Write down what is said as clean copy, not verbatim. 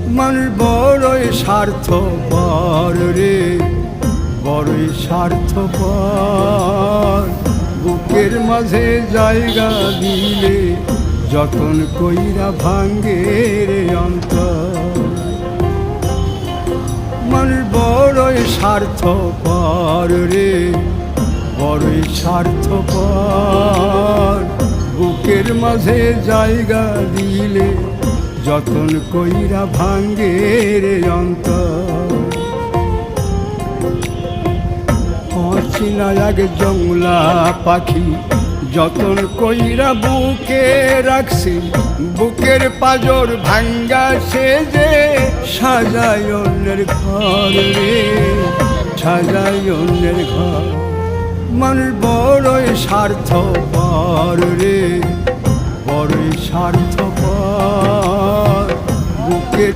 মানুষ বড়ই স্বার্থপর রে, বড়ই স্বার্থপর। বুকের মাঝে জায়গা দিলে যতন কইরা ভাঙ্গে রে অন্তর। মানুষ বড়ই স্বার্থপর রে, বড়ই স্বার্থপর। বুকের মাঝে জায়গা দিলে যতন কইরা ভাঙ্গে রে অন্তর। অচিনা এক জংলা পাখি যতন কইরা বুকে রাখছি, বুকের পাজর ভাঙ্গা সে যে সাজায় অন্যের ঘর রে, সাজায় অন্যের ঘর। মানুষ বড়ই স্বার্থপর রে, বড়ই স্বার্থপর। বুকের